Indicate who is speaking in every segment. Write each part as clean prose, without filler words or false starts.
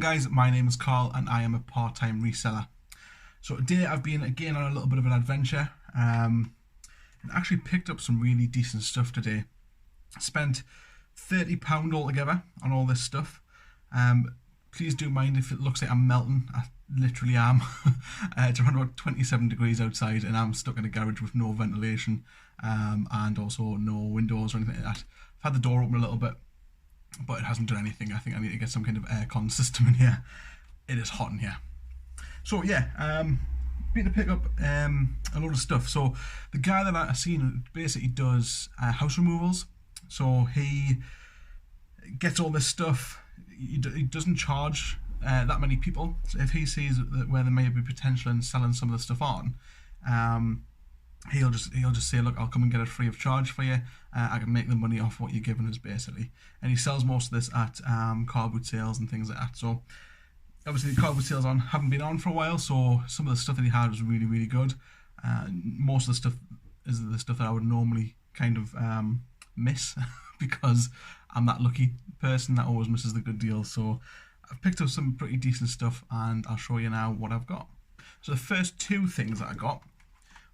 Speaker 1: guys, my name is Carl and I am a part-time reseller. So today I've been again on a little bit of an adventure and actually picked up some really decent stuff today. Spent £30 altogether on all this stuff. Please do mind if it looks like I'm melting. I literally am. It's around about 27 degrees outside and I'm stuck in a garage with no ventilation and also no windows or anything like that. I've had the door open a little bit, but it hasn't done anything. I think I need to get some kind of aircon system in here. It is hot in here. So yeah, been to pick up a load of stuff. So the guy that I've seen basically does house removals. So he gets all this stuff. He doesn't charge that many people. So if he sees that where there may be potential in selling some of the stuff on, he'll just say, look, I'll come and get it free of charge for you. I can make the money off what you're giving us, basically. And he sells most of this at car boot sales and things like that. So obviously the car boot sales haven't been on for a while, so some of the stuff that he had was really, really good. Most of the stuff is the stuff that I would normally kind of miss because I'm that lucky person that always misses the good deals. So I've picked up some pretty decent stuff and I'll show you now what I've got. So the first two things that I got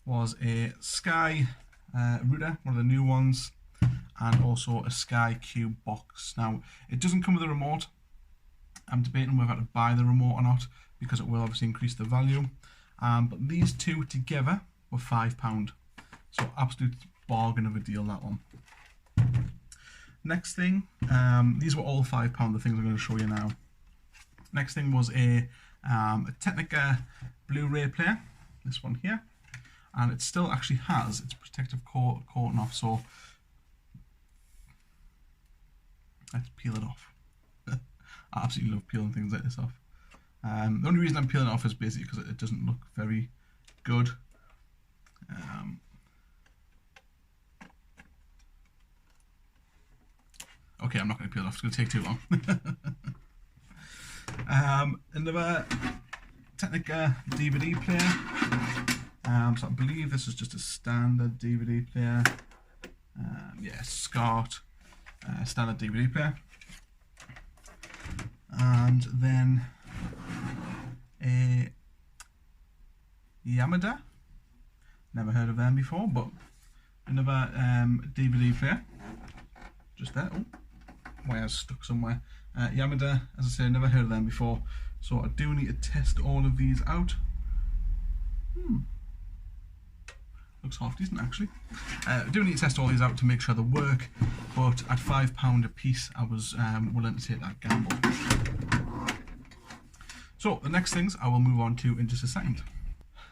Speaker 1: was a Sky router, one of the new ones, and also a Sky Cube box. Now, it doesn't come with a remote. I'm debating whether to buy the remote or not because it will obviously increase the value. But these two together were £5. So absolute bargain of a deal, that one. Next thing, these were all £5, the things I'm going to show you now. Next thing was a Typica Blu-Ray player, this one here. And it still actually has its protective coating off, so let's peel it off. I absolutely love peeling things like this off. The only reason I'm peeling it off is basically because it doesn't look very good. Okay, I'm not going to peel it off, it's going to take too long. Another Typica DVD player. So I believe this is just a standard DVD player. Yeah, SCART standard DVD player. And then a Yamada. Never heard of them before, but another DVD player. Just there. Oh, wire's stuck somewhere. Yamada, as I say, never heard of them before. So I do need to test all of these out. Looks half decent actually. I do need to test all these out to make sure they work, but at £5 a piece I was willing to take that gamble. So the next things I will move on to in just a second.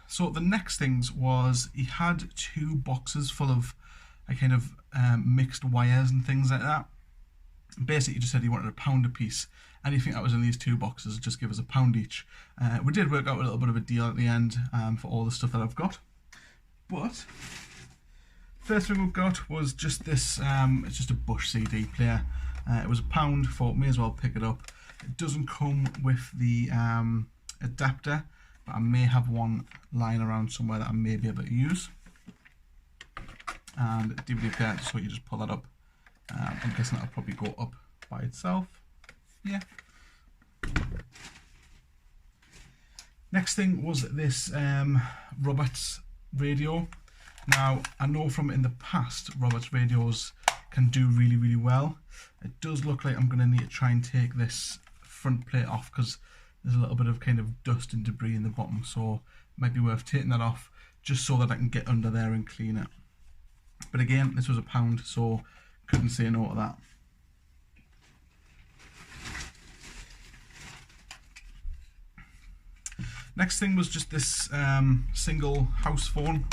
Speaker 1: So the next things was he had two boxes full of a kind of mixed wires and things like that. Basically he just said he wanted £1 a piece. Anything that was in these two boxes, just give us £1 each. We did work out a little bit of a deal at the end for all the stuff that I've got. But first thing we've got was just this, it's just a Bush CD player. It was £1, thought may as well pick it up. It doesn't come with the adapter, but I may have one lying around somewhere that I may be able to use. And DVD player, so you just pull that up. I'm guessing that'll probably go up by itself. Yeah. Next thing was this Roberts radio. Now I know from in the past Roberts radios can do really, really well. It does look like I'm going to need to try and take this front plate off because there's a little bit of kind of dust and debris in the bottom, so it might be worth taking that off just so that I can get under there and clean it. But again, this was £1, so couldn't say no to that. Next thing was just this single house phone.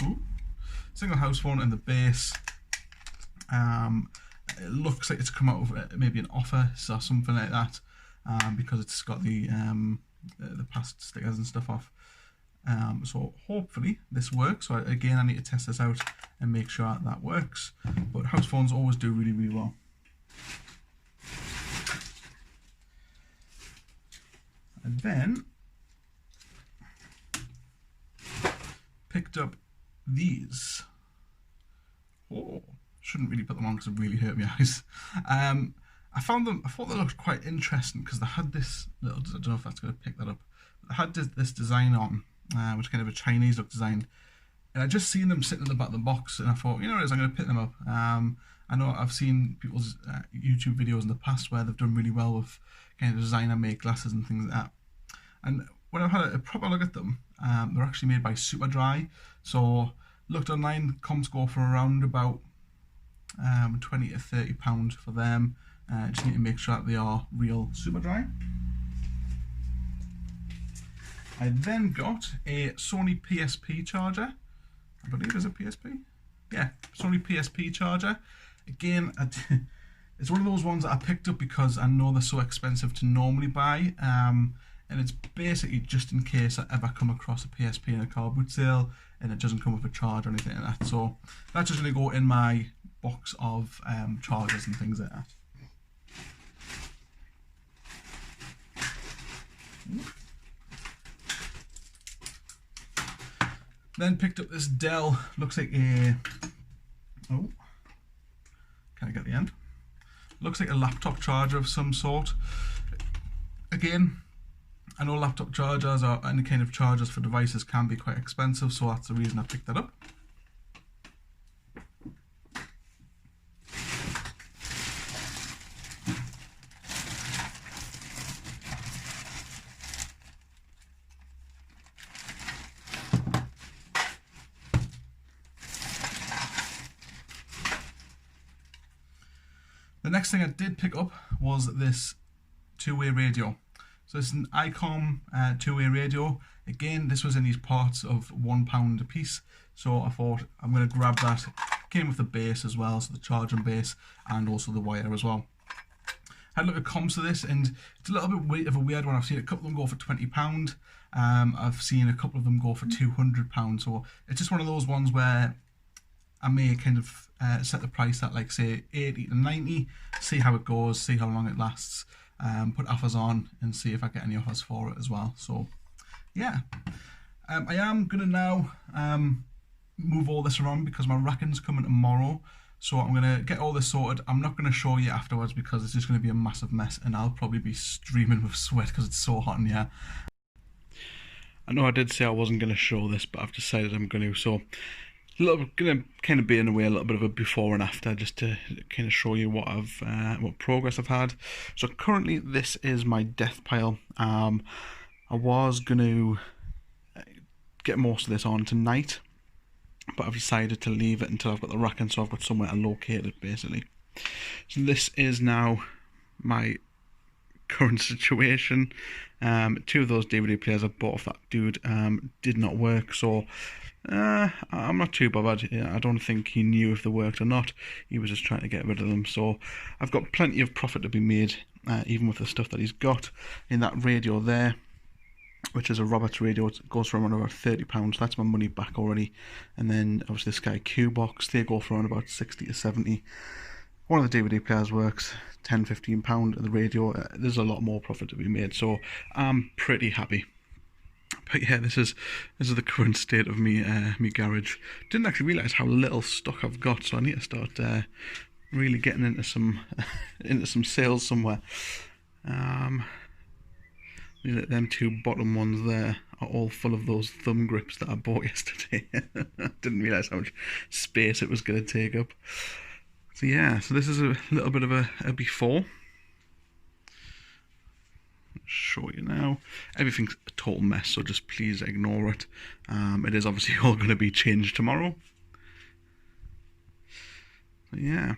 Speaker 1: Single house phone in the base. It looks like it's come out of maybe an office or something like that, because it's got the past stickers and stuff off. So hopefully this works. So again, I need to test this out and make sure that works. But house phones always do really, really well. And then picked up these. Oh, shouldn't really put them on because it really hurt my eyes. I thought they looked quite interesting because they had this little, I don't know if that's going to pick that up, but they had this design on, which kind of a Chinese look design. And I just seen them sitting in the back of the box, and I thought, you know what it is, I'm going to pick them up. I know I've seen people's YouTube videos in the past where they've done really well with kind of designer made glasses and things like that. And when I've had a proper look at them, they're actually made by Superdry. So looked online, comps go for around about £20 to £30 for them. Just need to make sure that they are real Superdry. I then got a Sony Psp Charger. I believe it's a PSP. Yeah, Sony Psp Charger. Again, it's one of those ones that I picked up because I know they're so expensive to normally buy. And it's basically just in case I ever come across a PSP in a car boot sale and it doesn't come with a charge or anything like that. So that's just going to go in my box of chargers and things like that. Then picked up this Dell, looks like a, oh, can I get the end? Looks like a laptop charger of some sort. Again, I know laptop chargers or any kind of chargers for devices can be quite expensive, so that's the reason I picked that up. The next thing I did pick up was this two-way radio. So it's an ICOM two-way radio. Again, this was in these parts of £1 a piece. So I thought I'm going to grab that. Came with the base as well, so the charging base and also the wire as well. Had a look at comps of this, and it's a little bit of a weird one. I've seen a couple of them go for £20. I've seen a couple of them go for £200. So it's just one of those ones where I may kind of set the price at, like, say 80 to 90, see how it goes, see how long it lasts, put offers on and see if I get any offers for it as well. So yeah, I am gonna now move all this around because my racking's coming tomorrow, so I'm gonna get all this sorted. I'm not gonna show you afterwards because it's just gonna be a massive mess and I'll probably be streaming with sweat because it's so hot in here. I know I did say I wasn't gonna show this, but I've decided I'm going to. So gonna kind of be in a way a little bit of a before and after, just to kind of show you what what progress I've had. So currently this is my death pile. I was gonna get most of this on tonight, but I've decided to leave it until I've got the racking, so I've got somewhere to locate it basically. So this is now my current situation. Two of those DVD players I bought off that dude did not work, so I'm not too bothered. I don't think he knew if they worked or not. He was just trying to get rid of them. So I've got plenty of profit to be made, even with the stuff that he's got. In that radio there, which is a Roberts radio, it goes for around about £30. That's my money back already. And then obviously the Sky Q box, they go for around about 60 to 70. One of the DVD players works £10–15. And the radio, there's a lot more profit to be made. So I'm pretty happy. But yeah, this is the current state of me garage. Didn't actually realise how little stock I've got, so I need to start really getting into some sales somewhere. Them two bottom ones there are all full of those thumb grips that I bought yesterday. Didn't realise how much space it was going to take up. So yeah, so this is a little bit of a before. Show you now. Everything's a total mess, so just please ignore it. It is obviously all going to be changed tomorrow. So yeah.